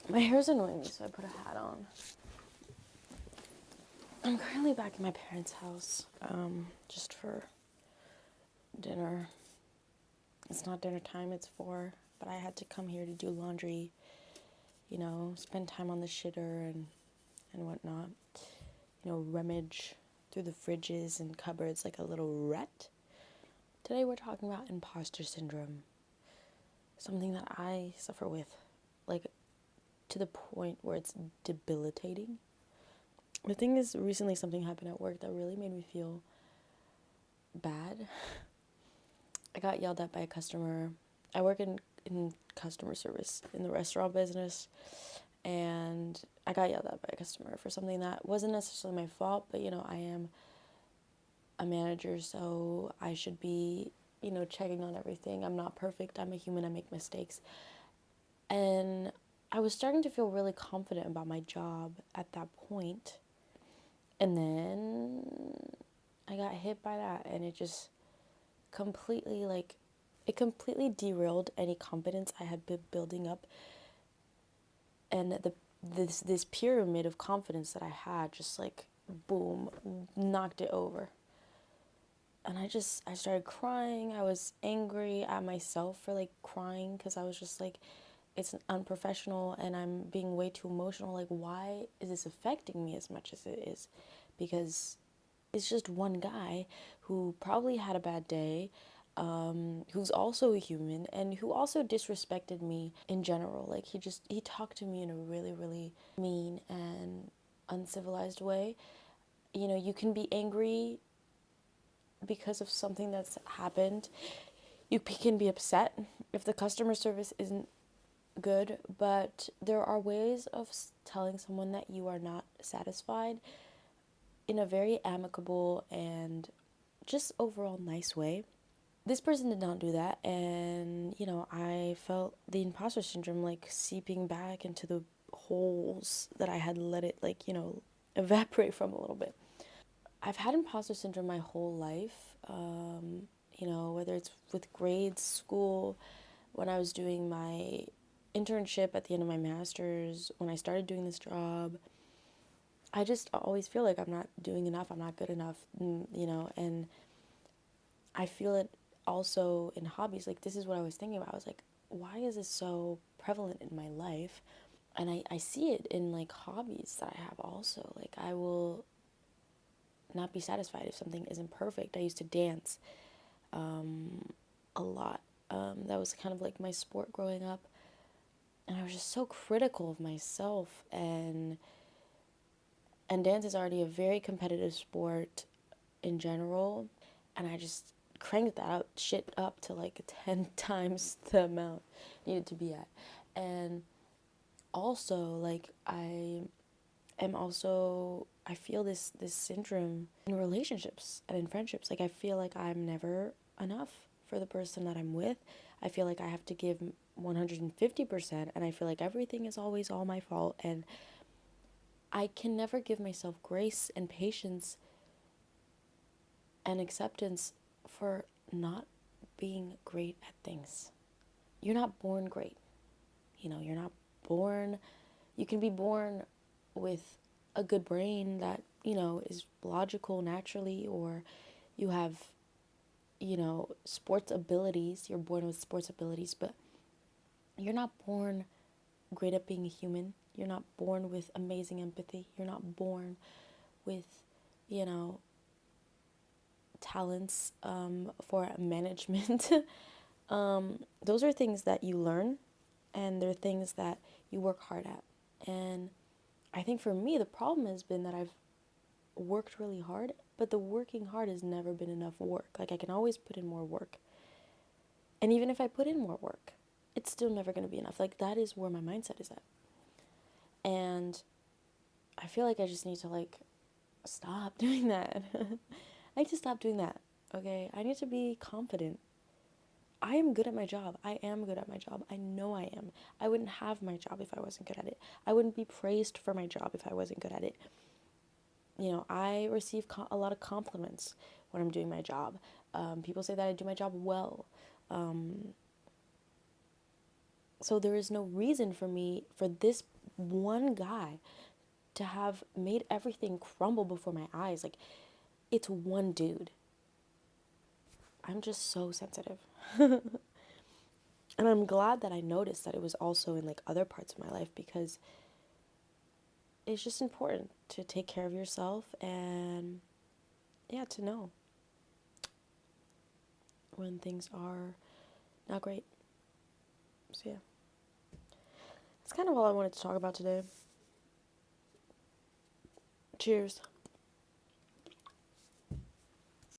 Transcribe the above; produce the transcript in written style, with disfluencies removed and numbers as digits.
My hair's annoying me, so I put a hat on. I'm currently back in my parents' house, just for dinner. It's not dinner time, it's 4, but I had to come here to do laundry, spend time on the shitter and whatnot. Rummage through the fridges and cupboards like a little rat. Today we're talking about imposter syndrome, something that I suffer with, like, to the point where it's debilitating. The thing is, recently something happened at work that really made me feel bad. I got yelled at by a customer. I work in customer service in the restaurant business, and I got yelled at by a customer for something that wasn't necessarily my fault, but I am a manager, so I should be, checking on everything. I'm not perfect. I'm a human. I make mistakes. And I was starting to feel really confident about my job at that point. And then I got hit by that, and it just completely, derailed any confidence I had been building up. And this pyramid of confidence that I had just, boom, knocked it over. And I started crying. I was angry at myself for, crying, because I was just it's unprofessional and I'm being way too emotional. Why is this affecting me as much as it is? Because it's just one guy who probably had a bad day, who's also a human, and who also disrespected me in general. He talked to me in a really, really mean and uncivilized way. You can be angry because of something that's happened. You can be upset if the customer service isn't good, but there are ways of telling someone that you are not satisfied in a very amicable and just overall nice way. This person did not do that, and I felt the imposter syndrome seeping back into the holes that I had let it evaporate from a little bit. I've had imposter syndrome my whole life, whether it's with grades, school, when I was doing my internship at the end of my master's, when I started doing this job. I just always feel like I'm not doing enough, I'm not good enough, and I feel it also in hobbies. This is what I was thinking about. I was like, why is this so prevalent in my life? And I see it in hobbies that I have also. I will not be satisfied if something isn't perfect. I used to dance a lot. That was kind of my sport growing up. And I was just so critical of myself. And dance is already a very competitive sport in general. And I just cranked that shit up to 10 times the amount needed to be at. And also, I feel this syndrome in relationships and in friendships. I feel like I'm never enough for the person that I'm with. I feel like I have to give 150%, and I feel like everything is always all my fault, and I can never give myself grace and patience and acceptance for not being great at things. You're not born great. You're not born. You can be born with a good brain that, is logical naturally, or you have, sports abilities. You're born with sports abilities, but you're not born great at being a human. You're not born with amazing empathy. You're not born with, talents for management. Those are things that you learn, and they're things that you work hard at. And I think for me, the problem has been that I've worked really hard But the working hard has never been enough work. Like, I can always put in more work. And even if I put in more work, it's still never going to be enough. Like, that is where my mindset is at. And I feel like I just need to, like, stop doing that. I need to stop doing that, okay? I need to be confident. I am good at my job. I am good at my job. I know I am. I wouldn't have my job if I wasn't good at it. I wouldn't be praised for my job if I wasn't good at it. You know, I receive a lot of compliments when I'm doing my job. People say that I do my job well. So there is no reason for me, for this one guy to have made everything crumble before my eyes. Like, it's one dude. I'm just so sensitive. And I'm glad that I noticed that it was also in, like, other parts of my life, because it's just important to take care of yourself and, yeah, to know when things are not great. So, yeah. That's kind of all I wanted to talk about today. Cheers.